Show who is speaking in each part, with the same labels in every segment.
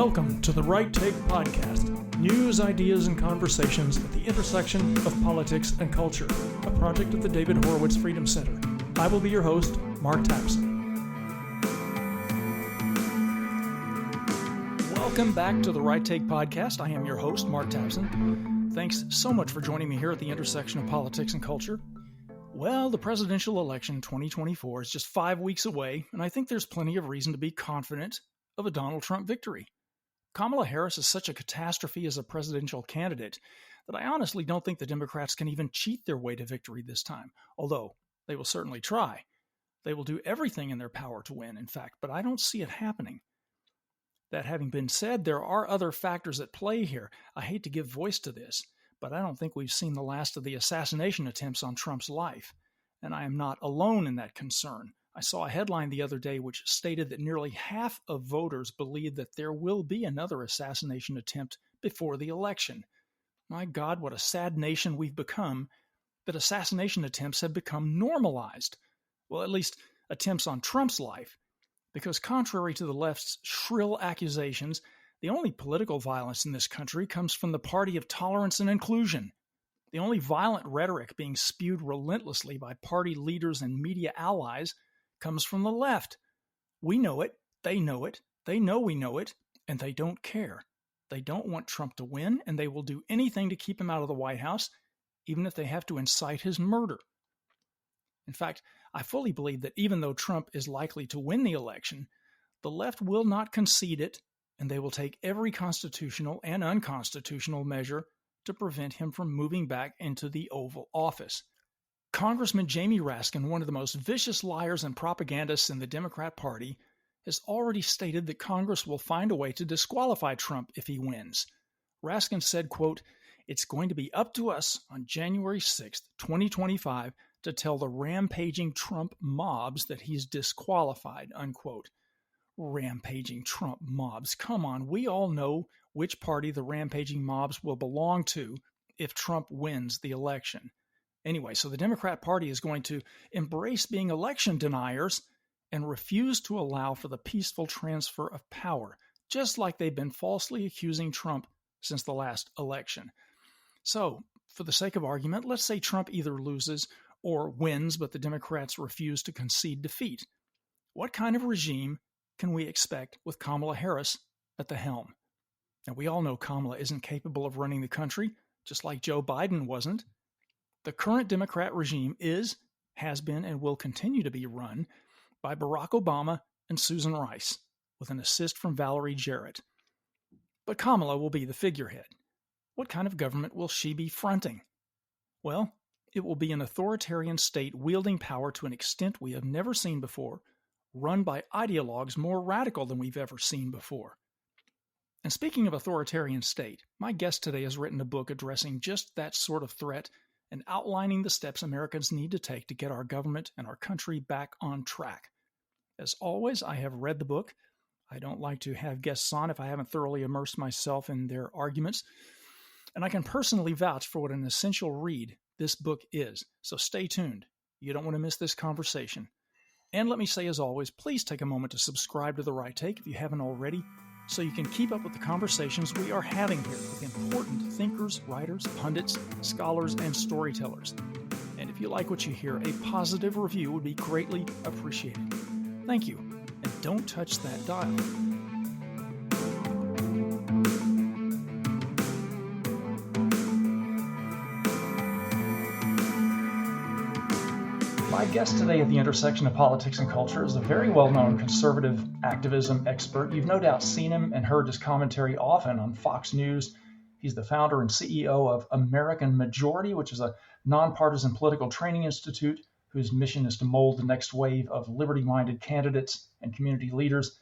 Speaker 1: Welcome to the Right Take Podcast, news, ideas, and conversations at the intersection of politics and culture, a project of the David Horowitz Freedom Center. I will be your host, Mark Tapson. Welcome back to the Right Take Podcast. I am your host, Mark Tapson. Thanks so much for joining me here at the intersection of politics and culture. Well, the presidential election 2024 is just 5 weeks away, and I think there's plenty of reason to be confident of a Donald Trump victory. Kamala Harris is such a catastrophe as a presidential candidate that I honestly don't think the Democrats can even cheat their way to victory this time, although they will certainly try. They will do everything in their power to win, in fact, but I don't see it happening. That having been said, there are other factors at play here. I hate to give voice to this, but I don't think we've seen the last of the assassination attempts on Trump's life, and I am not alone in that concern. I saw a headline the other day which stated that nearly half of voters believe that there will be another assassination attempt before the election. My God, what a sad nation we've become, that assassination attempts have become normalized. Well, at least attempts on Trump's life, because contrary to the left's shrill accusations, the only political violence in this country comes from the party of tolerance and inclusion. The only violent rhetoric being spewed relentlessly by party leaders and media allies comes from the left. We know it, they know we know it, and they don't care. They don't want Trump to win, and they will do anything to keep him out of the White House, even if they have to incite his murder. In fact, I fully believe that even though Trump is likely to win the election, the left will not concede it, and they will take every constitutional and unconstitutional measure to prevent him from moving back into the Oval Office. Congressman Jamie Raskin, one of the most vicious liars and propagandists in the Democrat Party, has already stated that Congress will find a way to disqualify Trump if he wins. Raskin said, quote, "It's going to be up to us on January 6th, 2025, to tell the rampaging Trump mobs that he's disqualified," unquote. Rampaging Trump mobs. Come on, we all know which party the rampaging mobs will belong to if Trump wins the election. Anyway, so the Democrat Party is going to embrace being election deniers and refuse to allow for the peaceful transfer of power, just like they've been falsely accusing Trump since the last election. So, for the sake of argument, let's say Trump either loses or wins, but the Democrats refuse to concede defeat. What kind of regime can we expect with Kamala Harris at the helm? Now, we all know Kamala isn't capable of running the country, just like Joe Biden wasn't. The current Democrat regime has been, and will continue to be run by Barack Obama and Susan Rice, with an assist from Valerie Jarrett. But Kamala will be the figurehead. What kind of government will she be fronting? Well, it will be an authoritarian state wielding power to an extent we have never seen before, run by ideologues more radical than we've ever seen before. And speaking of authoritarian state, my guest today has written a book addressing just that sort of threat and outlining the steps Americans need to take to get our government and our country back on track. As always, I have read the book. I don't like to have guests on if I haven't thoroughly immersed myself in their arguments. And I can personally vouch for what an essential read this book is. So stay tuned. You don't want to miss this conversation. And let me say, as always, please take a moment to subscribe to The Right Take if you haven't already, so you can keep up with the conversations we are having here with important thinkers, writers, pundits, scholars, and storytellers. And if you like what you hear, a positive review would be greatly appreciated. Thank you, and don't touch that dial. My guest today at the intersection of politics and culture is a very well-known conservative activism expert. You've no doubt seen him and heard his commentary often on Fox News. He's the founder and CEO of American Majority, which is a nonpartisan political training institute whose mission is to mold the next wave of liberty-minded candidates and community leaders,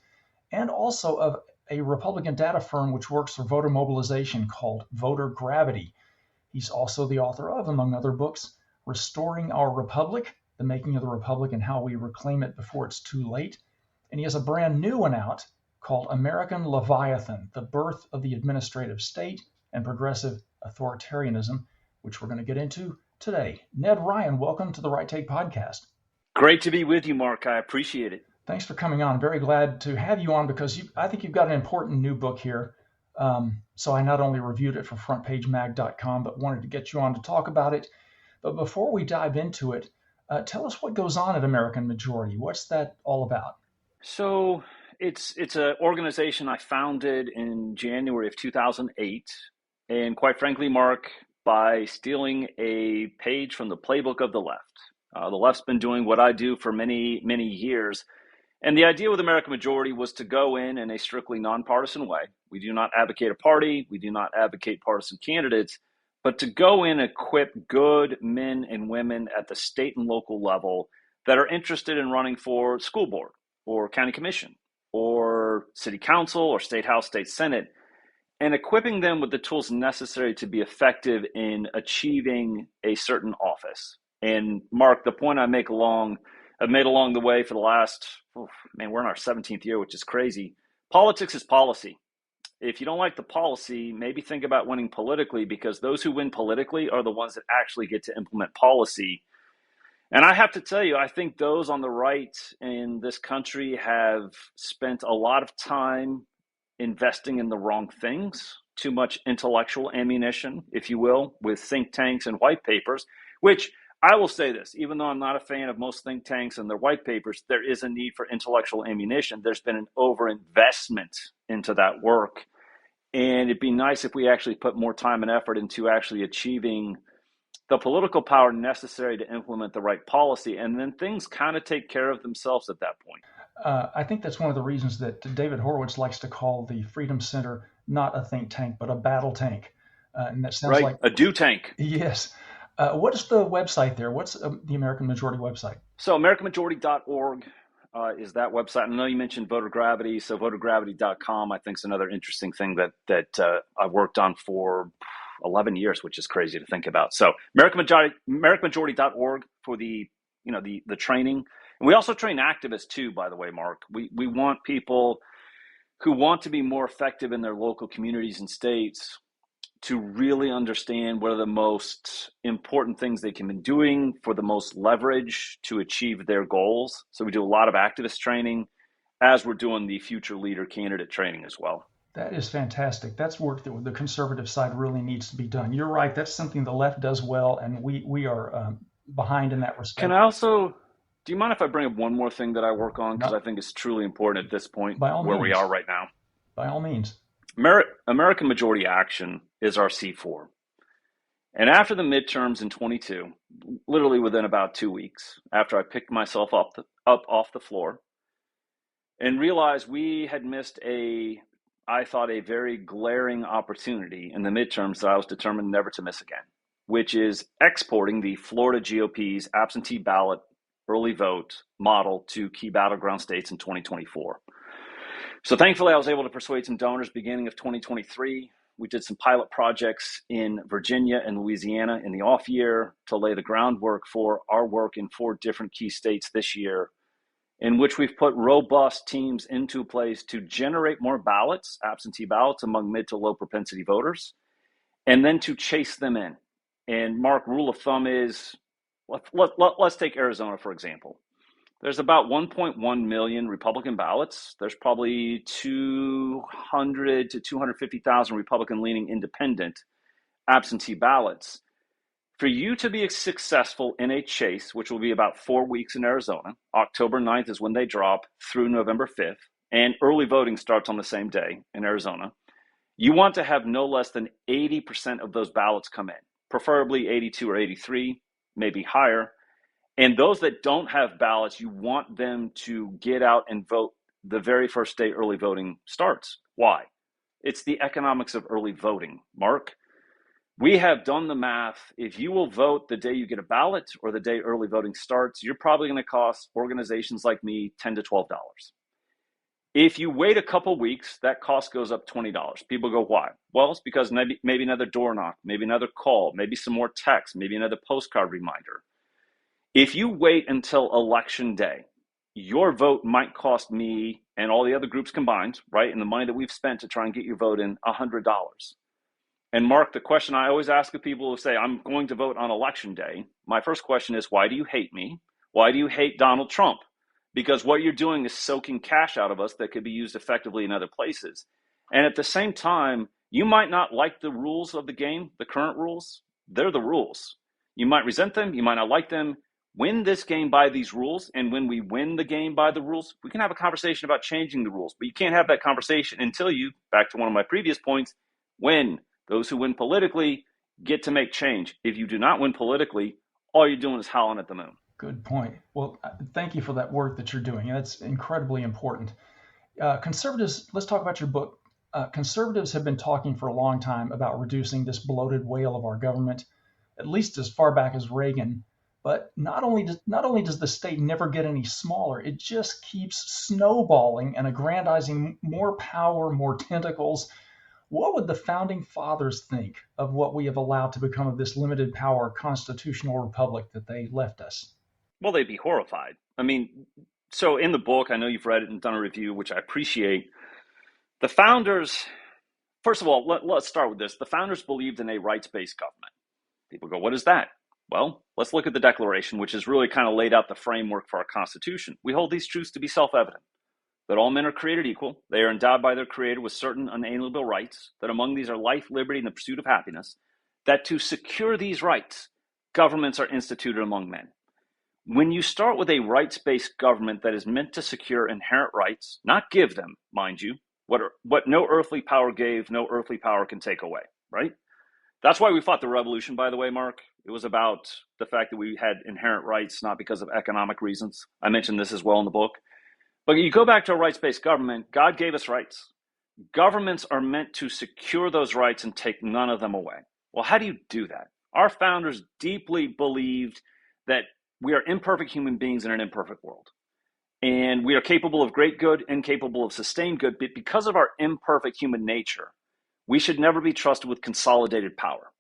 Speaker 1: and also of a Republican data firm which works for voter mobilization called Voter Gravity. He's also the author of, among other books, Restoring Our Republic, The Making of the Republic and How We Reclaim It Before It's Too Late. And he has a brand new one out called American Leviathan, The Birth of the Administrative State and Progressive Authoritarianism, which we're going to get into today. Ned Ryun, welcome to the Right Take Podcast.
Speaker 2: Great to be with you, Mark. I appreciate it.
Speaker 1: Thanks for coming on. I'm very glad to have you on because I think you've got an important new book here. So I not only reviewed it for frontpagemag.com, but wanted to get you on to talk about it. But before we dive into it, tell us what goes on at American Majority. What's that all about?
Speaker 2: So it's an organization I founded in January of 2008, and quite frankly, Mark, by stealing a page from the playbook of the left. The left's been doing what I do for many, many years. And the idea with American Majority was to go in a strictly nonpartisan way. We do not advocate a party. We do not advocate partisan candidates, but to go in and equip good men and women at the state and local level that are interested in running for school board or county commission or city council or state house, state senate, and equipping them with the tools necessary to be effective in achieving a certain office. And Mark, the point I've made along the way for the last, we're in our 17th year, which is crazy. Politics is policy. If you don't like the policy, maybe think about winning politically, because those who win politically are the ones that actually get to implement policy. And I have to tell you, I think those on the right in this country have spent a lot of time investing in the wrong things, too much intellectual ammunition, if you will, with think tanks and white papers, which I will say this, even though I'm not a fan of most think tanks and their white papers, there is a need for intellectual ammunition. There's been an overinvestment into that work. And it'd be nice if we actually put more time and effort into actually achieving the political power necessary to implement the right policy. And then things kind of take care of themselves at that point.
Speaker 1: I think that's one of the reasons that David Horowitz likes to call the Freedom Center not a think tank, but a battle tank. And that sounds
Speaker 2: right,
Speaker 1: like
Speaker 2: a do tank.
Speaker 1: Yes. What is the website there? What's the American Majority website?
Speaker 2: So AmericanMajority.org is that website. I know you mentioned voter gravity, so votergravity.com I think is another interesting thing that I've worked on for 11 years, which is crazy to think about. So AmericanMajority.org for the training. And we also train activists too, by the way, Mark. We want people who want to be more effective in their local communities and states to really understand what are the most important things they can be doing for the most leverage to achieve their goals. So we do a lot of activist training as we're doing the future leader candidate training as well.
Speaker 1: That is fantastic. That's work that the conservative side really needs to be done. You're right. That's something the left does well, and we are behind in that respect.
Speaker 2: Do you mind if I bring up one more thing that I work on? Because I think it's truly important at this point where we are right now.
Speaker 1: By all means.
Speaker 2: American Majority Action is our C4. And after the midterms in 22, literally within about 2 weeks, after I picked myself up off the floor and realized we had missed I thought a very glaring opportunity in the midterms that I was determined never to miss again, which is exporting the Florida GOP's absentee ballot early vote model to key battleground states in 2024. So thankfully, I was able to persuade some donors beginning of 2023. We did some pilot projects in Virginia and Louisiana in the off year to lay the groundwork for our work in 4 different key states this year, in which we've put robust teams into place to generate more ballots, absentee ballots, among mid to low propensity voters, and then to chase them in. And Mark, rule of thumb is, let's take Arizona, for example. There's about 1.1 million Republican ballots. There's probably 200 to 250,000 Republican-leaning independent absentee ballots. For you to be successful in a chase, which will be about 4 weeks in Arizona, October 9th is when they drop through November 5th, and early voting starts on the same day in Arizona, you want to have no less than 80% of those ballots come in, preferably 82 or 83, maybe higher. And those that don't have ballots, you want them to get out and vote the very first day early voting starts. Why? It's the economics of early voting, Mark. We have done the math. If you will vote the day you get a ballot or the day early voting starts, you're probably going to cost organizations like me $10 to $12. If you wait a couple weeks, that cost goes up $20. People go, why? Well, it's because maybe another door knock, maybe another call, maybe some more text, maybe another postcard reminder. If you wait until election day, your vote might cost me and all the other groups combined, right, and the money that we've spent to try and get your vote in, $100. And Mark, the question I always ask of people who say, I'm going to vote on election day, my first question is, why do you hate me? Why do you hate Donald Trump? because what you're doing is soaking cash out of us that could be used effectively in other places. And at the same time, you might not like the rules of the game, the current rules. They're the rules. You might resent them. You might not like them. Win this game by these rules. And when we win the game by the rules, we can have a conversation about changing the rules. But you can't have that conversation until you, back to one of my previous points, win. Those who win politically get to make change. If you do not win politically, all you're doing is howling at the moon.
Speaker 1: Good point. Well, thank you for that work that you're doing. That's incredibly important. Conservatives, let's talk about your book. Conservatives have been talking for a long time about reducing this bloated whale of our government, at least as far back as Reagan. But not only does the state never get any smaller, it just keeps snowballing and aggrandizing more power, more tentacles. What would the founding fathers think of what we have allowed to become of this limited power constitutional republic that they left us?
Speaker 2: Well, they'd be horrified. I mean, so in the book, I know you've read it and done a review, which I appreciate. The founders, first of all, let's start with this. The founders believed in a rights-based government. People go, what is that? Well, let's look at the Declaration, which has really kind of laid out the framework for our Constitution. We hold these truths to be self-evident, that all men are created equal. They are endowed by their Creator with certain unalienable rights, that among these are life, liberty, and the pursuit of happiness, that to secure these rights, governments are instituted among men. When you start with a rights-based government that is meant to secure inherent rights, not give them, mind you, what no earthly power gave, no earthly power can take away, right? That's why we fought the revolution, by the way, Mark. It was about the fact that we had inherent rights, not because of economic reasons. I mentioned this as well in the book. But you go back to a rights-based government, God gave us rights. Governments are meant to secure those rights and take none of them away. Well, how do you do that? Our founders deeply believed that we are imperfect human beings in an imperfect world. And we are capable of great good and capable of sustained good, but because of our imperfect human nature, we should never be trusted with consolidated power.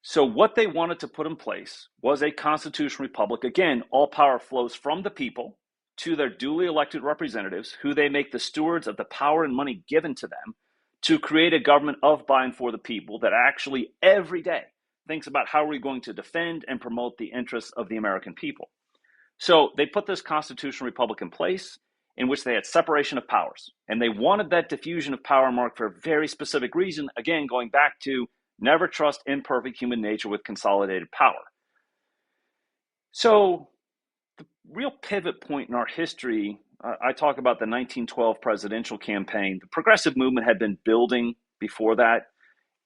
Speaker 2: So what they wanted to put in place was a constitutional republic. Again, all power flows from the people to their duly elected representatives, who they make the stewards of the power and money given to them to create a government of, by, and for the people that actually every day thinks about how we're going to defend and promote the interests of the American people. So they put this constitutional republic in place in which they had separation of powers. And they wanted that diffusion of power, Mark, for a very specific reason. Again, going back to never trust imperfect human nature with consolidated power. So the real pivot point in our history, I talk about the 1912 presidential campaign. The progressive movement had been building before that.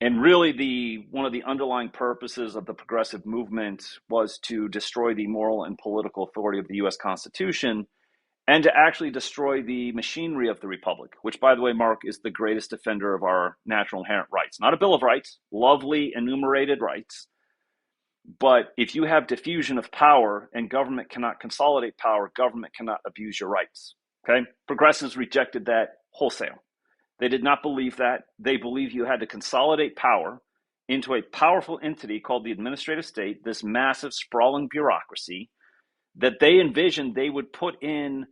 Speaker 2: And really, one of the underlying purposes of the progressive movement was to destroy the moral and political authority of the U.S. Constitution and to actually destroy the machinery of the Republic, which, by the way, Mark, is the greatest defender of our natural inherent rights. Not a Bill of Rights, lovely enumerated rights. But if you have diffusion of power and government cannot consolidate power, government cannot abuse your rights. Okay? Progressives rejected that wholesale. They did not believe that. They believed you had to consolidate power into a powerful entity called the administrative state, this massive, sprawling bureaucracy that they envisioned they would put in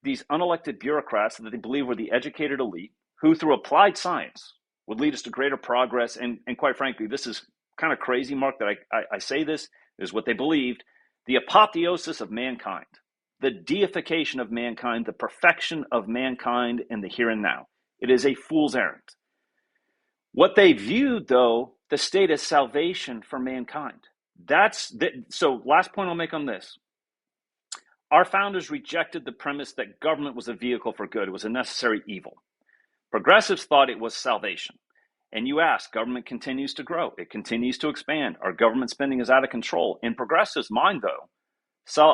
Speaker 2: these unelected bureaucrats that they believe were the educated elite, who through applied science would lead us to greater progress. And quite frankly, this is kind of crazy, Mark, that I say this, is what they believed, the apotheosis of mankind, the deification of mankind, the perfection of mankind in the here and now. It is a fool's errand. What they viewed, though, the state as salvation for mankind. So last point I'll make on this. Our founders rejected the premise that government was a vehicle for good. It was a necessary evil. Progressives thought it was salvation. And you ask, government continues to grow. It continues to expand. Our government spending is out of control. In progressives' mind, though,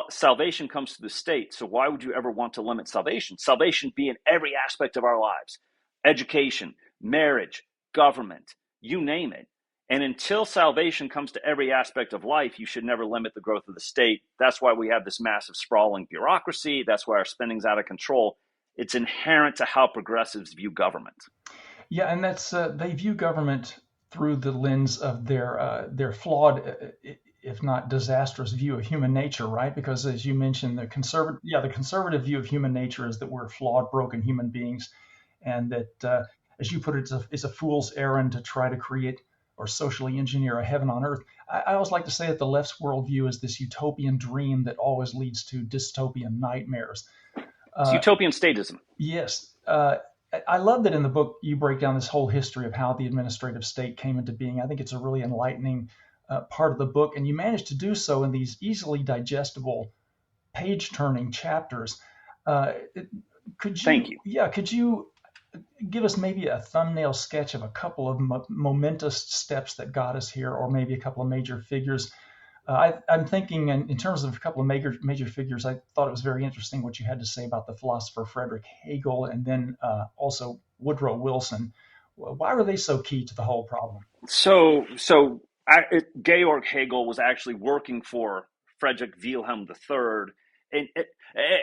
Speaker 2: salvation comes to the state. So why would you ever want to limit salvation? Salvation be in every aspect of our lives. Education, marriage, government, you name it. And until salvation comes to every aspect of life, you should never limit the growth of the state. That's why we have this massive sprawling bureaucracy. That's why our spending's out of control. It's inherent to how progressives view government.
Speaker 1: Yeah, and that's they view government through the lens of their flawed, if not disastrous, view of human nature, right? Because as you mentioned, the conservative view of human nature is that we're flawed, broken human beings, and that, as you put it, it's a fool's errand to try to create or socially engineer a heaven on earth. I always like to say that the left's worldview is this utopian dream that always leads to dystopian nightmares.
Speaker 2: It's utopian statism.
Speaker 1: Yes. I love that in the book you break down this whole history of how the administrative state came into being. I think it's a really enlightening part of the book, and you managed to do so in these easily digestible, page-turning chapters.
Speaker 2: Thank you.
Speaker 1: Yeah, could you give us maybe a thumbnail sketch of a couple of momentous steps that got us here, or maybe a couple of major figures? I'm thinking in terms of a couple of major figures. I thought it was very interesting what you had to say about the philosopher Friedrich Hegel, and then also Woodrow Wilson. Why were they so key to the whole problem?
Speaker 2: Georg Hegel was actually working for Friedrich Wilhelm III,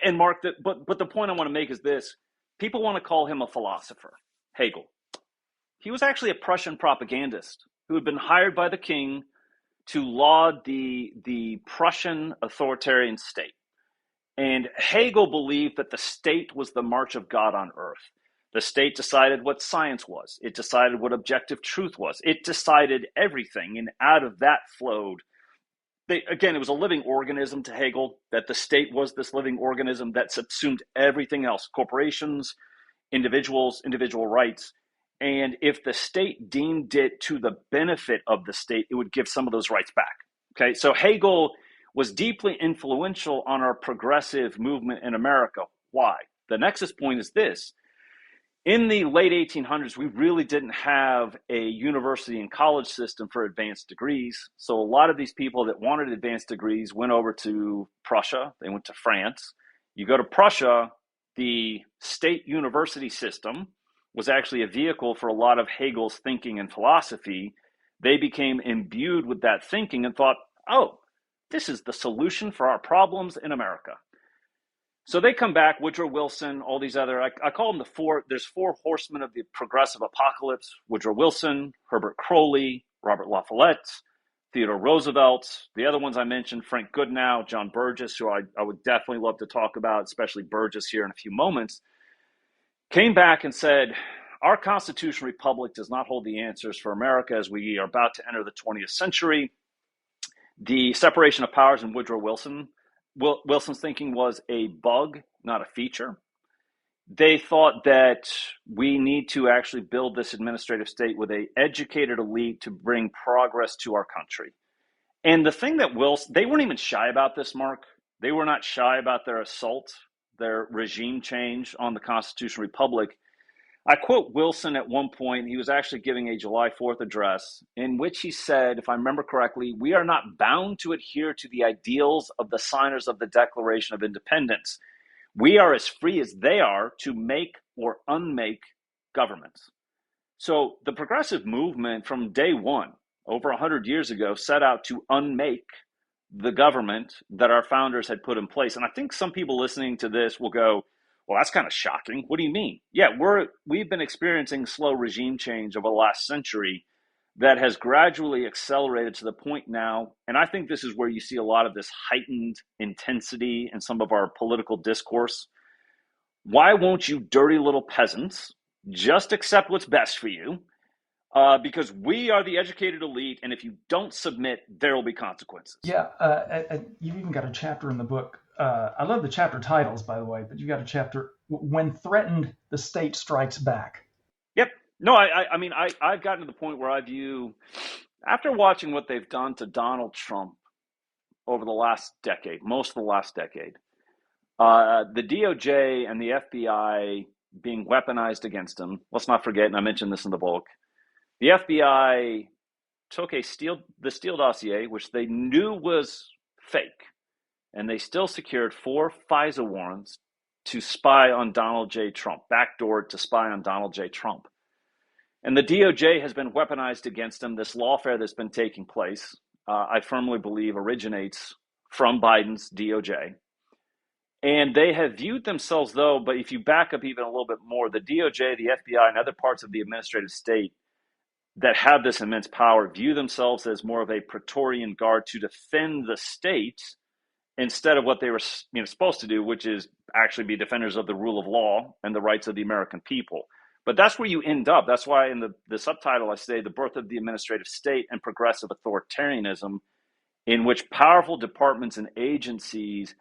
Speaker 2: and Mark. But the point I want to make is this: people want to call him a philosopher, Hegel. He was actually a Prussian propagandist who had been hired by the king to laud the Prussian authoritarian state. And Hegel believed that the state was the march of God on earth. The state decided what science was. It decided what objective truth was. It decided everything. And out of that flowed, it was a living organism to Hegel, that the state was this living organism that subsumed everything else, corporations, individuals, individual rights. And if the state deemed it to the benefit of the state, it would give some of those rights back. Okay, so Hegel was deeply influential on our progressive movement in America. Why? The nexus point is this. In the late 1800s, we really didn't have a university and college system for advanced degrees. So a lot of these people that wanted advanced degrees went over to Prussia. They went to France. You go to Prussia, the state university system was actually a vehicle for a lot of Hegel's thinking and philosophy. They became imbued with that thinking and thought, oh, this is the solution for our problems in America. So they come back, Woodrow Wilson, all these other, I call them there's four horsemen of the progressive apocalypse: Woodrow Wilson, Herbert Croly, Robert La Follette, Theodore Roosevelt. The other ones I mentioned, Frank Goodenow, John Burgess, who I would definitely love to talk about, especially Burgess here in a few moments, came back and said, our constitutional republic does not hold the answers for America as we are about to enter the 20th century. The separation of powers in Woodrow Wilson's thinking was a bug, not a feature. They thought that we need to actually build this administrative state with an educated elite to bring progress to our country. And the thing that they weren't even shy about this, Mark. They were not shy about their assault, their regime change on the constitutional republic. I quote Wilson at one point. He was actually giving a July 4th address in which he said, if I remember correctly, we are not bound to adhere to the ideals of the signers of the Declaration of Independence. We are as free as they are to make or unmake governments. So the progressive movement from day one, over 100 years ago, set out to unmake the government that our founders had put in place. And I think some people listening to this will go, well, that's kind of shocking. What do you mean? Yeah, we've been experiencing slow regime change over the last century that has gradually accelerated to the point now. And I think this is where you see a lot of this heightened intensity in some of our political discourse. Why won't you dirty little peasants just accept what's best for you? Because we are the educated elite, and if you don't submit, there will be consequences.
Speaker 1: Yeah, you've even got a chapter in the book. I love the chapter titles, by the way, but you got a chapter, When Threatened, the State Strikes Back.
Speaker 2: Yep. No, I've gotten to the point where I view, after watching what they've done to Donald Trump over the last decade, most of the last decade, the DOJ and the FBI being weaponized against him. Let's not forget, and I mentioned this in the book, the FBI took the Steele dossier, which they knew was fake, and they still secured 4 FISA warrants to spy on Donald J. Trump, backdoored to spy on Donald J. Trump. And the DOJ has been weaponized against him. This lawfare that's been taking place, I firmly believe, originates from Biden's DOJ. And they have viewed themselves, though, but if you back up even a little bit more, the DOJ, the FBI, and other parts of the administrative state that have this immense power view themselves as more of a Praetorian Guard to defend the state instead of what they were supposed to do, which is actually be defenders of the rule of law and the rights of the American people. But that's where you end up. That's why in the subtitle I say the birth of the administrative state and progressive authoritarianism, in which powerful departments and agencies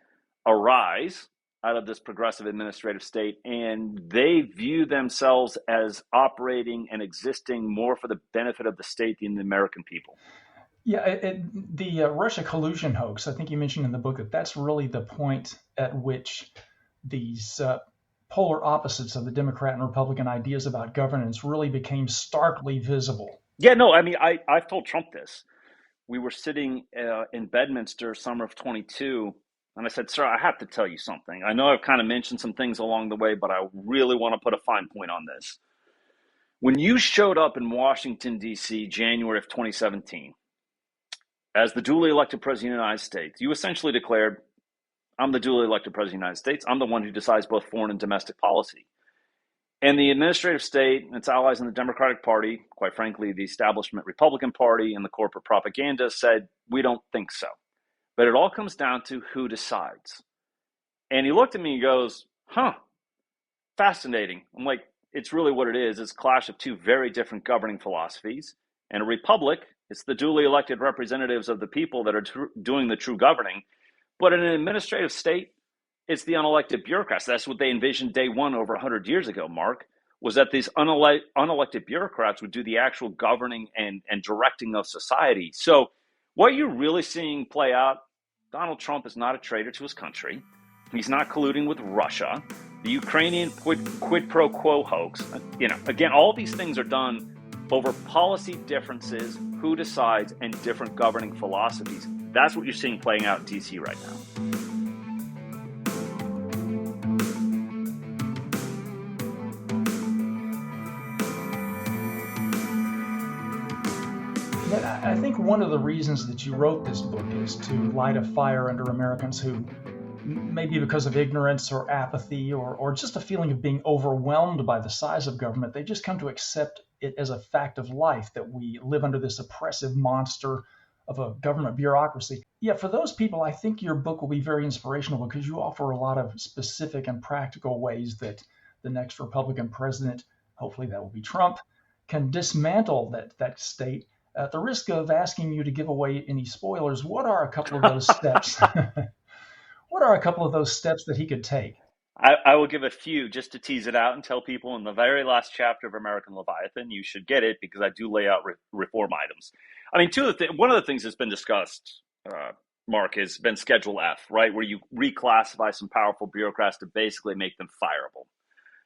Speaker 2: arise out of this progressive administrative state, and they view themselves as operating and existing more for the benefit of the state than the American people.
Speaker 1: Yeah, the Russia collusion hoax, I think you mentioned in the book that that's really the point at which these polar opposites of the Democrat and Republican ideas about governance really became starkly visible.
Speaker 2: Yeah, no, I mean, I've told Trump this. We were sitting in Bedminster summer of 22, and I said, sir, I have to tell you something. I know I've kind of mentioned some things along the way, but I really want to put a fine point on this. When you showed up in Washington, D.C., January of 2017, as the duly elected president of the United States, you essentially declared, I'm the duly elected president of the United States. I'm the one who decides both foreign and domestic policy. And the administrative state and its allies in the Democratic Party, quite frankly, the establishment Republican Party and the corporate propaganda said, we don't think so. But it all comes down to who decides. And he looked at me and goes, fascinating. I'm like, it's really what it is. It's a clash of two very different governing philosophies. And a republic, it's the duly elected representatives of the people that are doing the true governing. But in an administrative state, it's the unelected bureaucrats. That's what they envisioned day one over 100 years ago, Mark, was that these unelected bureaucrats would do the actual governing and directing of society. So what you're really seeing play out, Donald Trump is not a traitor to his country. He's not colluding with Russia. The Ukrainian quid pro quo hoax, again, all these things are done over policy differences, who decides, and different governing philosophies. That's what you're seeing playing out in D.C. right now.
Speaker 1: I think one of the reasons that you wrote this book is to light a fire under Americans who, maybe because of ignorance or apathy or just a feeling of being overwhelmed by the size of government, they just come to accept it as a fact of life that we live under this oppressive monster of a government bureaucracy. Yeah, for those people, I think your book will be very inspirational because you offer a lot of specific and practical ways that the next Republican president, hopefully that will be Trump, can dismantle that state. At the risk of asking you to give away any spoilers, what are a couple of those steps? What are a couple of those steps that he could take?
Speaker 2: I will give a few just to tease it out and tell people in the very last chapter of American Leviathan, you should get it because I do lay out reform items. I mean, one of the things that's been discussed, Mark, has been Schedule F, right, where you reclassify some powerful bureaucrats to basically make them fireable.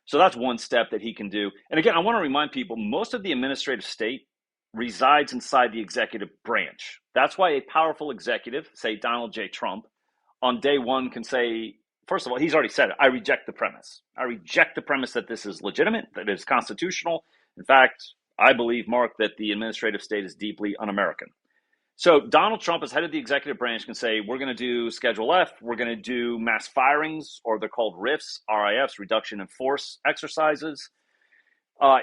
Speaker 2: So that's one step that he can do. And again, I want to remind people, most of the administrative state resides inside the executive branch. That's why a powerful executive, say Donald J. Trump, on day one can say, first of all, he's already said it, I reject the premise. I reject the premise that this is legitimate, that it is constitutional. In fact, I believe, Mark, that the administrative state is deeply un-American. So Donald Trump, as head of the executive branch, can say, we're going to do Schedule F, we're going to do mass firings, or they're called RIFs, reduction in force exercises.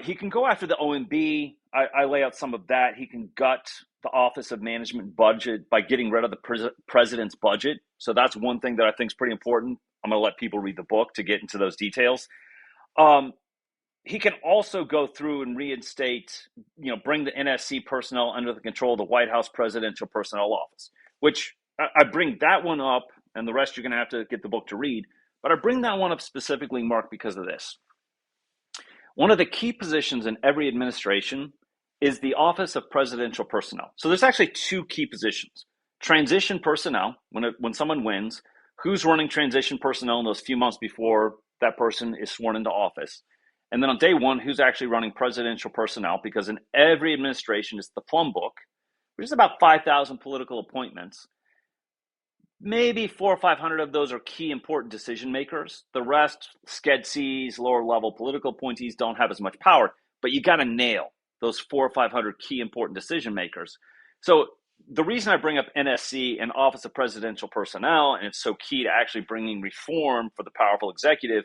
Speaker 2: He can go after the OMB. I lay out some of that. He can gut the Office of Management budget by getting rid of the president's budget. So that's one thing that I think is pretty important. I'm going to let people read the book to get into those details. He can also go through and reinstate, bring the NSC personnel under the control of the White House Presidential Personnel Office, which I bring that one up, and the rest you're going to have to get the book to read. But I bring that one up specifically, Mark, because of this. One of the key positions in every administration is the Office of Presidential Personnel. So there's actually two key positions. Transition personnel, when someone wins, who's running transition personnel in those few months before that person is sworn into office. And then on day one, who's actually running presidential personnel, because in every administration, it's the plum book, which is about 5,000 political appointments. Maybe 400 or 500 of those are key important decision makers. The rest, SCEDCs, lower level political appointees, don't have as much power, but you got to nail those 400 or 500 key important decision makers. So the reason I bring up NSC and Office of Presidential Personnel, and it's so key to actually bringing reform for the powerful executive,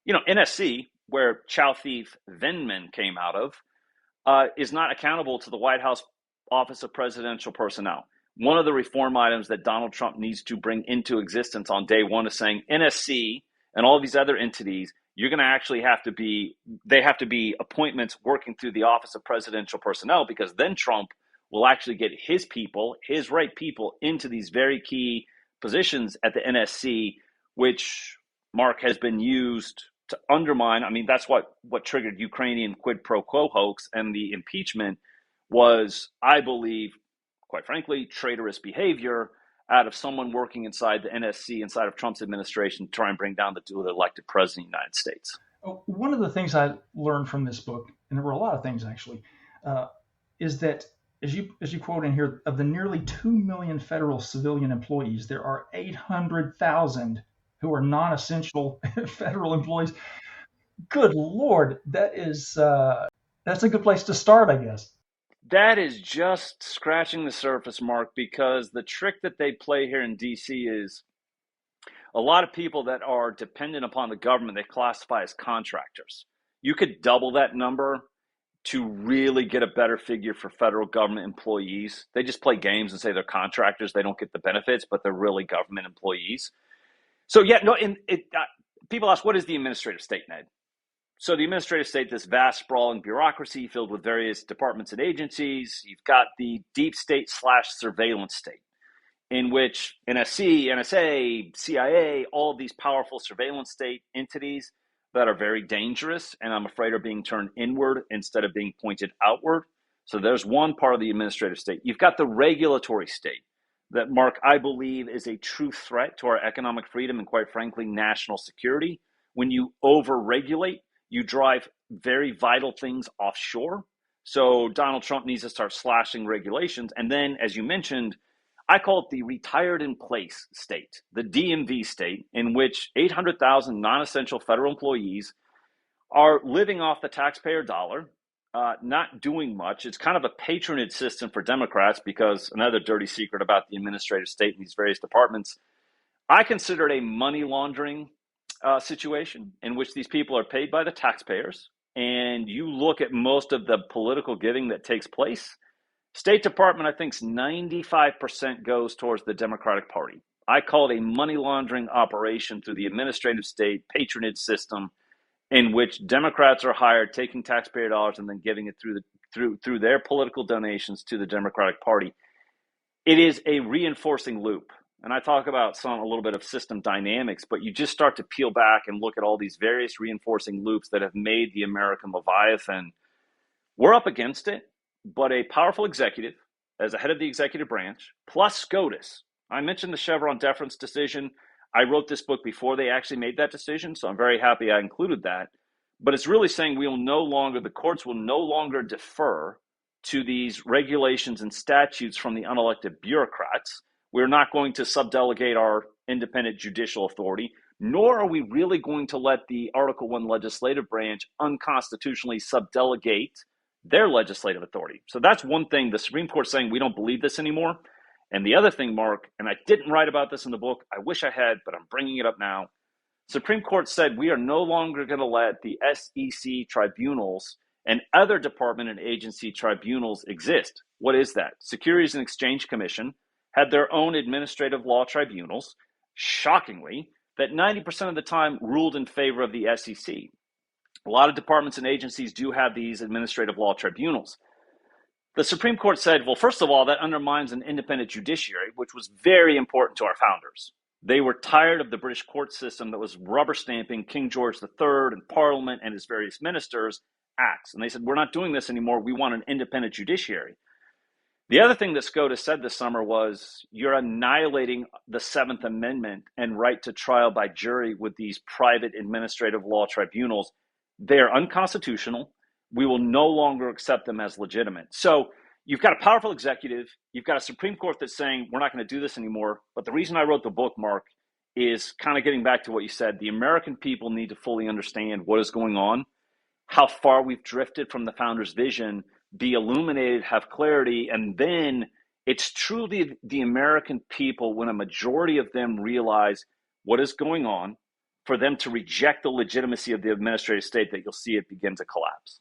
Speaker 2: NSC, where Chow Thief Vindman came out of, is not accountable to the White House Office of Presidential Personnel. One of the reform items that Donald Trump needs to bring into existence on day one is saying NSC and all of these other entities, you're going to actually they have to be appointments working through the Office of Presidential Personnel, because then Trump will actually get his people, his right people, into these very key positions at the NSC, which, Mark, has been used to undermine. I mean, that's what triggered Ukrainian quid pro quo hoax, and the impeachment was, I believe, quite frankly, traitorous behavior out of someone working inside the NSC, inside of Trump's administration, to try and bring down the duly elected president of the United States.
Speaker 1: One of the things I learned from this book, and there were a lot of things actually, is that as you quote in here, of the nearly 2 million federal civilian employees, there are 800,000 who are non-essential federal employees. Good Lord, that's a good place to start, I guess.
Speaker 2: That is just scratching the surface, Mark, because the trick that they play here in D.C. is a lot of people that are dependent upon the government, they classify as contractors. You could double that number to really get a better figure for federal government employees. They just play games and say they're contractors. They don't get the benefits, but they're really government employees. So yeah, no. People ask, what is the administrative state, Ned? So the administrative state, this vast, sprawling bureaucracy filled with various departments and agencies. You've got the deep state / surveillance state, in which NSC, NSA, CIA, all of these powerful surveillance state entities that are very dangerous, and I'm afraid are being turned inward instead of being pointed outward. So there's one part of the administrative state. You've got the regulatory state that, Mark, I believe is a true threat to our economic freedom and, quite frankly, national security. When you over-regulate, you drive very vital things offshore. So Donald Trump needs to start slashing regulations. And then, as you mentioned, I call it the retired in place state, the DMV state, in which 800,000 non-essential federal employees are living off the taxpayer dollar, not doing much. It's kind of a patronage system for Democrats, because another dirty secret about the administrative state in these various departments, I consider it a money laundering situation in which these people are paid by the taxpayers. And you look at most of the political giving that takes place, State Department, I think, 95% goes towards the Democratic Party. I call it a money laundering operation through the administrative state patronage system, in which Democrats are hired, taking taxpayer dollars and then giving it through their political donations to the Democratic Party. It is a reinforcing loop. And I talk about a little bit of system dynamics, but you just start to peel back and look at all these various reinforcing loops that have made the American Leviathan. We're up against it. But a powerful executive as a head of the executive branch, plus SCOTUS. I mentioned the Chevron deference decision. I wrote this book before they actually made that decision, so I'm very happy I included that. But it's really saying the courts will no longer defer to these regulations and statutes from the unelected bureaucrats. We're not going to subdelegate our independent judicial authority, nor are we really going to let the Article 1 legislative branch unconstitutionally subdelegate their legislative authority. So that's one thing. The Supreme Court saying we don't believe this anymore. And the other thing, Mark, and I didn't write about this in the book, I wish I had, but I'm bringing it up now. Supreme Court said we are no longer going to let the SEC tribunals and other department and agency tribunals exist. What is that? Securities and Exchange Commission had their own administrative law tribunals, shockingly, that 90% of the time ruled in favor of the SEC. A lot of departments and agencies do have these administrative law tribunals. The Supreme Court said, well, first of all, that undermines an independent judiciary, which was very important to our founders. They were tired of the British court system that was rubber stamping King George III and Parliament and his various ministers' acts. And they said, we're not doing this anymore. We want an independent judiciary. The other thing that SCOTUS said this summer was, you're annihilating the Seventh Amendment and right to trial by jury with these private administrative law tribunals. They're unconstitutional. We will no longer accept them as legitimate. So you've got a powerful executive. You've got a Supreme Court that's saying we're not going to do this anymore. But the reason I wrote the book, Mark, is kind of getting back to what you said. The American people need to fully understand what is going on, how far we've drifted from the founders' vision, be illuminated, have clarity, and then it's truly the American people, when a majority of them realize what is going on, for them to reject the legitimacy of the administrative state, that you'll see it begin to collapse.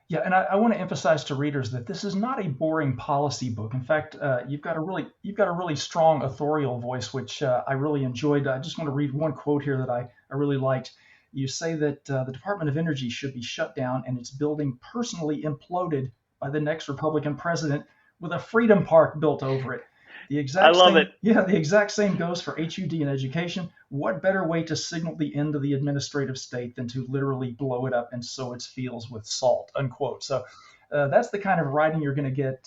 Speaker 1: Yeah, and I want to emphasize to readers that this is not a boring policy book. In fact, you've got a really strong authorial voice, which I really enjoyed. I just want to read one quote here that I really liked. You say that the Department of Energy should be shut down and its building personally imploded by the next Republican president with a freedom park built over it. The
Speaker 2: I
Speaker 1: exact
Speaker 2: love it.
Speaker 1: same, yeah, the exact same goes for HUD and education. What better way to signal the end of the administrative state than to literally blow it up and sow its fields with salt, unquote. So that's the kind of writing you're going to get,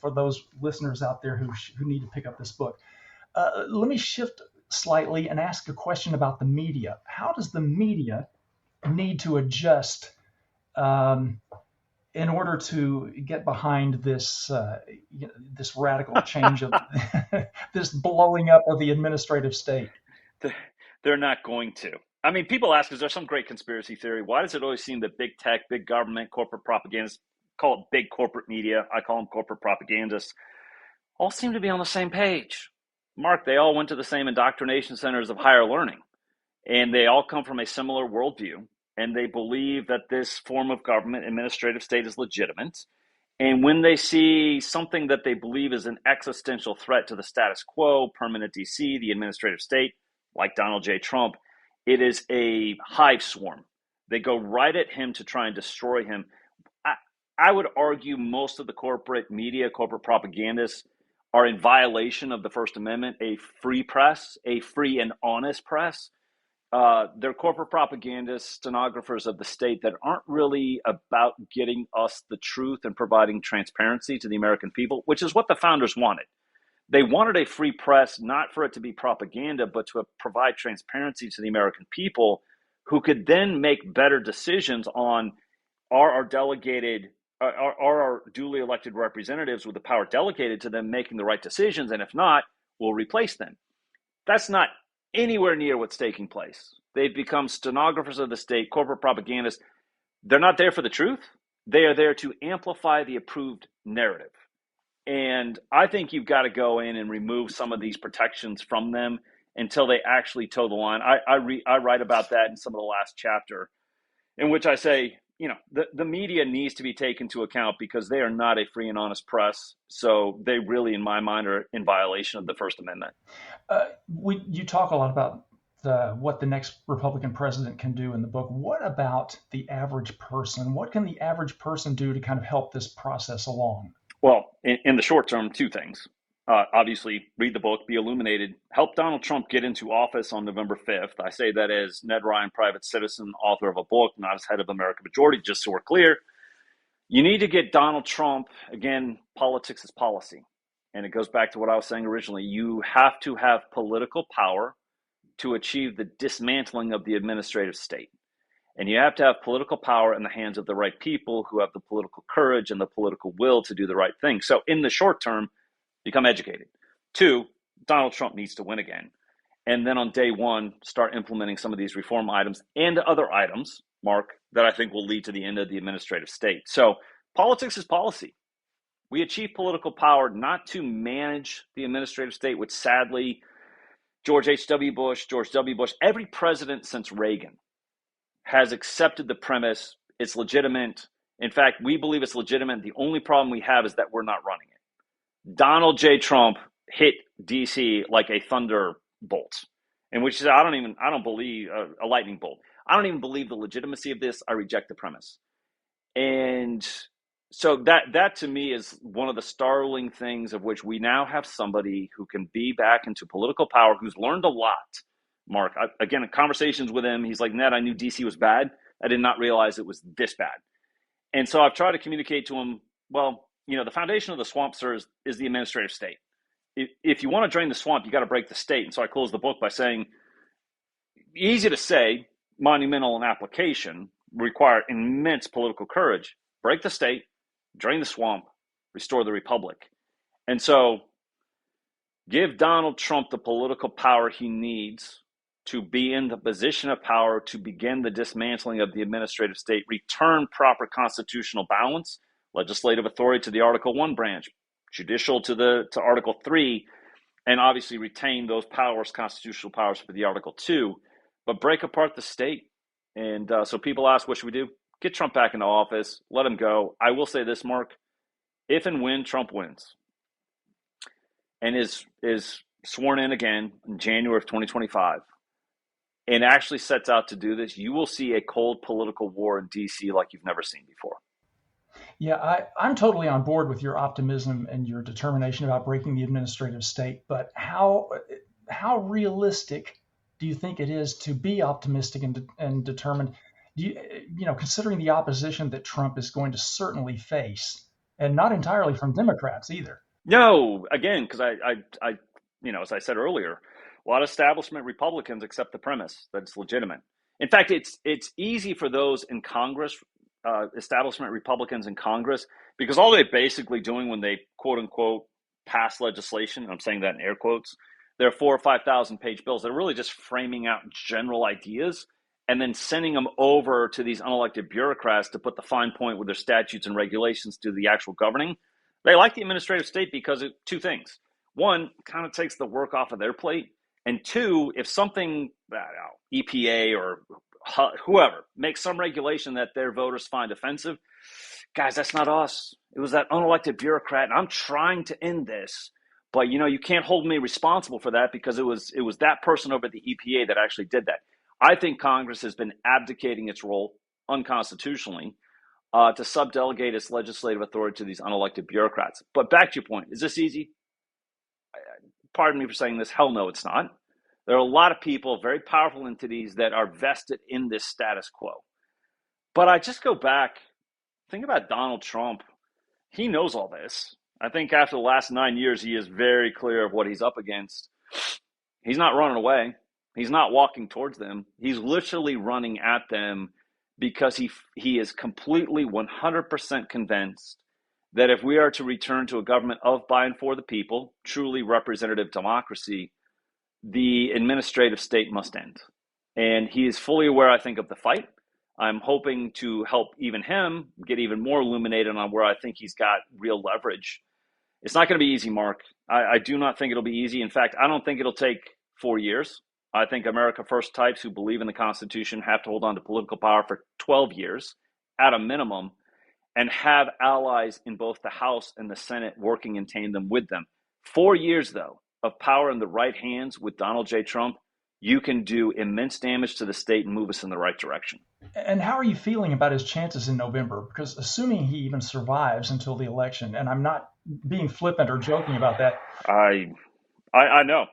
Speaker 1: for those listeners out there who need to pick up this book. Let me shift slightly and ask a question about the media. How does the media need to adjust um, in order to get behind this radical change of this blowing up of the administrative state?
Speaker 2: They're not going to. I mean, people ask, is there some great conspiracy theory? Why does it always seem that big tech, big government, corporate propagandists, call it big corporate media, I call them corporate propagandists, all seem to be on the same page? Mark, they all went to the same indoctrination centers of higher learning, and they all come from a similar worldview, and they believe that this form of government, administrative state, is legitimate. And when they see something that they believe is an existential threat to the status quo, permanent DC, the administrative state, like Donald J. Trump, it is a hive swarm. They go right at him to try and destroy him. I would argue most of the corporate media, corporate propagandists are in violation of the First Amendment, a free press, a free and honest press. They're corporate propagandists, stenographers of the state that aren't really about getting us the truth and providing transparency to the American people, which is what the founders wanted. They wanted a free press, not for it to be propaganda, but to provide transparency to the American people who could then make better decisions on are our duly elected representatives with the power delegated to them making the right decisions, and if not, we'll replace them. That's not anywhere near what's taking place. They've become stenographers of the state, corporate propagandists. They're not there for the truth. They are there to amplify the approved narrative. And I think you've got to go in and remove some of these protections from them until they actually toe the line. I write about that in some of the last chapter, in which I say, the media needs to be taken into account because they are not a free and honest press. So they really, in my mind, are in violation of the First Amendment.
Speaker 1: You talk a lot about what the next Republican president can do in the book. What about the average person? What can the average person do to kind of help this process along?
Speaker 2: Well, in the short term, two things. Obviously, read the book, be illuminated, help Donald Trump get into office on November 5th. I say that as Ned Ryun, private citizen, author of a book, not as head of American Majority, just so we're clear. You need to get Donald Trump, again, politics is policy. And it goes back to what I was saying originally. You have to have political power to achieve the dismantling of the administrative state. And you have to have political power in the hands of the right people who have the political courage and the political will to do the right thing. So in the short term, become educated. Two, Donald Trump needs to win again. And then on day one, start implementing some of these reform items and other items, Mark, that I think will lead to the end of the administrative state. So politics is policy. We achieve political power not to manage the administrative state, which sadly, George H.W. Bush, George W. Bush, every president since Reagan has accepted the premise it's legitimate. In fact, we believe it's legitimate. The only problem we have is that we're not running it. Donald J. Trump hit DC like a thunderbolt, in which I don't believe a lightning bolt. I don't even believe the legitimacy of this. I reject the premise. And so that to me is one of the startling things of which we now have somebody who can be back into political power, who's learned a lot. Mark, again, in conversations with him, he's like, Ned, I knew DC was bad. I did not realize it was this bad. And so I've tried to communicate to him, well, the foundation of the swamp, sir, is the administrative state. If you want to drain the swamp, you got to break the state. And so I close the book by saying, easy to say, monumental in application, require immense political courage. Break the state, drain the swamp, restore the republic. And so give Donald Trump the political power he needs to be in the position of power to begin the dismantling of the administrative state, return proper constitutional balance, legislative authority to the Article 1 branch, judicial to Article 3, and obviously retain those powers, constitutional powers for the Article 2, but break apart the state. And so people ask, what should we do? Get Trump back into office, let him go. I will say this, Mark, if and when Trump wins and is sworn in again in January of 2025, and actually sets out to do this, you will see a cold political war in D.C. like you've never seen before.
Speaker 1: Yeah, I'm totally on board with your optimism and your determination about breaking the administrative state. But how realistic do you think it is to be optimistic and determined? Considering the opposition that Trump is going to certainly face, and not entirely from Democrats either.
Speaker 2: No, again, because as I said earlier, a lot of establishment Republicans accept the premise that it's legitimate. In fact, it's easy for those in Congress, establishment Republicans in Congress, because all they're basically doing when they quote unquote pass legislation, and I'm saying that in air quotes, they're 4,000 or 5,000 page bills. They're really just framing out general ideas and then sending them over to these unelected bureaucrats to put the fine point with their statutes and regulations to the actual governing. They like the administrative state because of two things. One, kind of takes the work off of their plate. And two, if something, EPA or whoever makes some regulation that their voters find offensive, guys, that's not us. It was that unelected bureaucrat. And I'm trying to end this. But, you can't hold me responsible for that because it was that person over at the EPA that actually did that. I think Congress has been abdicating its role unconstitutionally to subdelegate its legislative authority to these unelected bureaucrats. But back to your point, is this easy? Pardon me for saying this. Hell no, it's not. There are a lot of people, very powerful entities that are vested in this status quo. But I just go back, think about Donald Trump. He knows all this. I think after the last 9 years, he is very clear of what he's up against. He's not running away. He's not walking towards them. He's literally running at them because he is completely 100% convinced that if we are to return to a government of, by, and for the people, truly representative democracy, the administrative state must end. And he is fully aware, I think, of the fight. I'm hoping to help even him get even more illuminated on where I think he's got real leverage. It's not going to be easy, Mark. I do not think it'll be easy. In fact, I don't think it'll take 4 years. I think America First types who believe in the Constitution have to hold on to political power for 12 years at a minimum and have allies in both the House and the Senate working in tandem with them. 4 years, though, of power in the right hands with Donald J. Trump, you can do immense damage to the state and move us in the right direction.
Speaker 1: And how are you feeling about his chances in November? Because assuming he even survives until the election, and I'm not being flippant or joking about that.
Speaker 2: I know.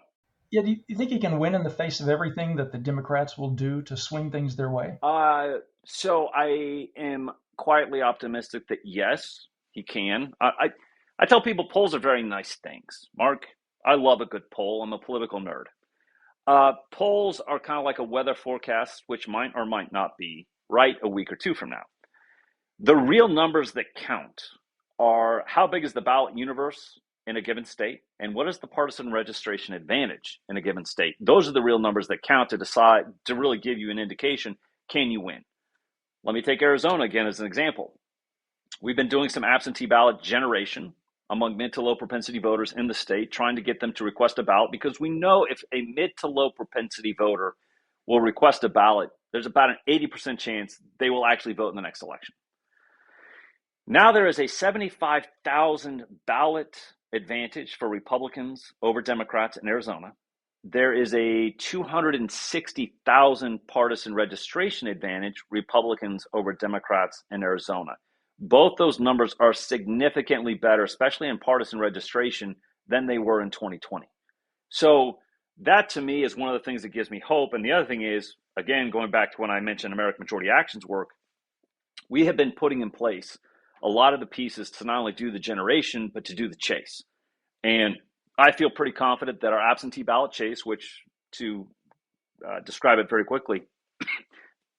Speaker 1: Yeah, do you think he can win in the face of everything that the Democrats will do to swing things their way?
Speaker 2: So I am quietly optimistic that yes, he can. I tell people polls are very nice things. Mark, I love a good poll. I'm a political nerd. Polls are kind of like a weather forecast, which might or might not be right a week or two from now. The real numbers that count are how big is the ballot universe in a given state, and what is the partisan registration advantage in a given state? Those are the real numbers that count to decide, to really give you an indication, can you win? Let me take Arizona again as an example. We've been doing some absentee ballot generation among mid to low propensity voters in the state, trying to get them to request a ballot, because we know if a mid to low propensity voter will request a ballot, there's about an 80% chance they will actually vote in the next election. Now there is a 75,000 ballot advantage for Republicans over Democrats in Arizona. There is a 260,000 partisan registration advantage, Republicans over Democrats in Arizona. Both those numbers are significantly better, especially in partisan registration, than they were in 2020. So that to me is one of the things that gives me hope. And the other thing is, again, going back to when I mentioned American Majority Action's work, we have been putting in place a lot of the pieces to not only do the generation, but to do the chase. And I feel pretty confident that our absentee ballot chase, which to describe it very quickly,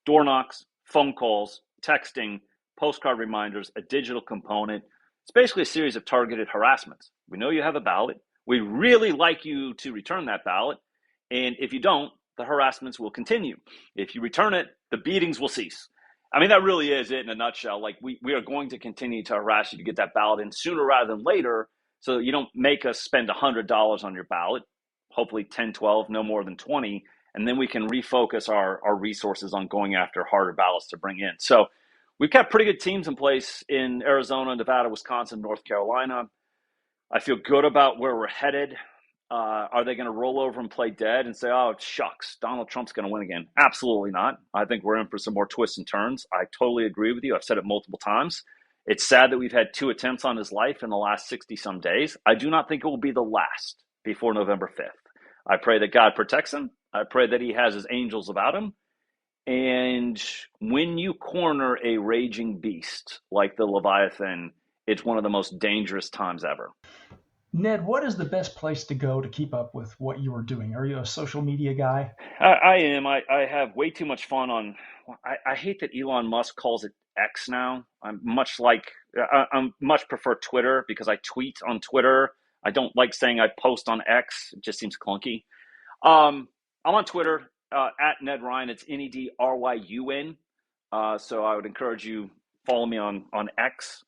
Speaker 2: door knocks, phone calls, texting, postcard reminders, a digital component. It's basically a series of targeted harassments. We know you have a ballot. We really like you to return that ballot. And if you don't, the harassments will continue. If you return it, the beatings will cease. I mean, that really is it in a nutshell. Like we are going to continue to harass you to get that ballot in sooner rather than later, so that you don't make us spend $100 on your ballot, hopefully 10, 12, no more than 20. And then we can refocus our resources on going after harder ballots to bring in. So we've got pretty good teams in place in Arizona, Nevada, Wisconsin, North Carolina. I feel good about where we're headed. Are they going to roll over and play dead and say, oh, shucks, Donald Trump's going to win again? Absolutely not. I think we're in for some more twists and turns. I totally agree with you. I've said it multiple times. It's sad that we've had 2 attempts on his life in the last 60-some days. I do not think it will be the last before November 5th. I pray that God protects him. I pray that he has his angels about him. And when you corner a raging beast like the Leviathan, it's one of the most dangerous times ever.
Speaker 1: Ned, what is the best place to go to keep up with what you are doing? Are you a social media guy?
Speaker 2: I am. I have way too much fun on. I hate that Elon Musk calls it X now. I'm much prefer Twitter because I tweet on Twitter. I don't like saying I post on X. It just seems clunky. I'm on Twitter at Ned Ryun. It's NEDRYUN. So I would encourage you follow me on X.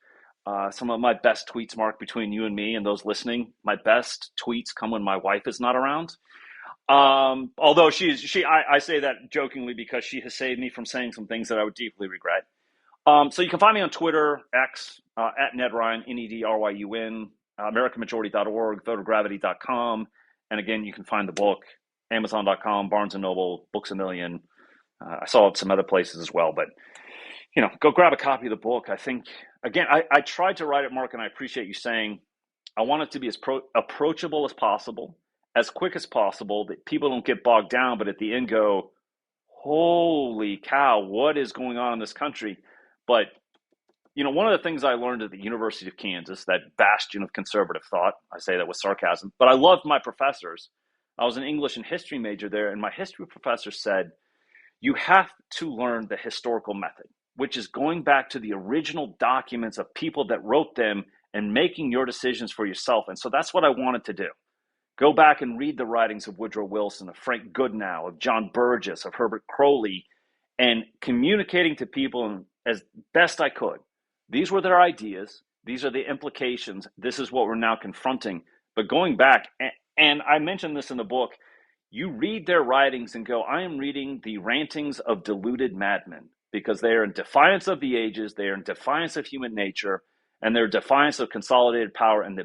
Speaker 2: Some of my best tweets, Mark, between you and me and those listening, my best tweets come when my wife is not around. Although I say that jokingly because she has saved me from saying some things that I would deeply regret. So you can find me on Twitter, X, at Ned Ryun, NEDRYUN, AmericanMajority.org, VoterGravity.com. And again, you can find the book, Amazon.com, Barnes & Noble, Books A Million. I saw it some other places as well, but go grab a copy of the book. I think, again, I tried to write it, Mark, and I appreciate you saying I want it to be as approachable as possible, as quick as possible, that people don't get bogged down, but at the end go, holy cow, what is going on in this country? But, one of the things I learned at the University of Kansas, that bastion of conservative thought, I say that with sarcasm, but I loved my professors. I was an English and history major there, and my history professor said, you have to learn the historical method, which is going back to the original documents of people that wrote them and making your decisions for yourself. And so that's what I wanted to do. Go back and read the writings of Woodrow Wilson, of Frank Goodenow, of John Burgess, of Herbert Crowley, and communicating to people as best I could. These were their ideas. These are the implications. This is what we're now confronting. But going back, and I mentioned this in the book, you read their writings and go, I am reading the rantings of deluded madmen, because they are in defiance of the ages, they are in defiance of human nature, and they're in defiance of consolidated power and the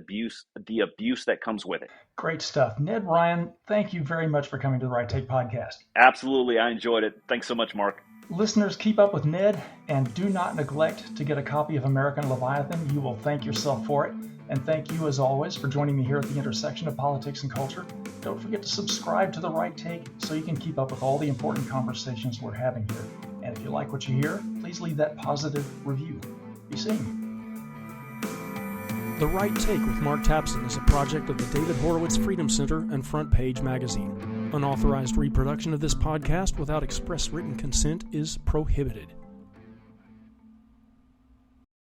Speaker 2: abuse that comes with it.
Speaker 1: Great stuff. Ned Ryun, thank you very much for coming to the Right Take podcast.
Speaker 2: Absolutely. I enjoyed it. Thanks so much, Mark.
Speaker 1: Listeners, keep up with Ned and do not neglect to get a copy of American Leviathan. You will thank yourself for it. And thank you, as always, for joining me here at the intersection of politics and culture. Don't forget to subscribe to The Right Take so you can keep up with all the important conversations we're having here. And if you like what you hear, please leave that positive review. Be seen. The Right Take with Mark Tapson is a project of the David Horowitz Freedom Center and Front Page Magazine. Unauthorized reproduction of this podcast without express written consent is prohibited.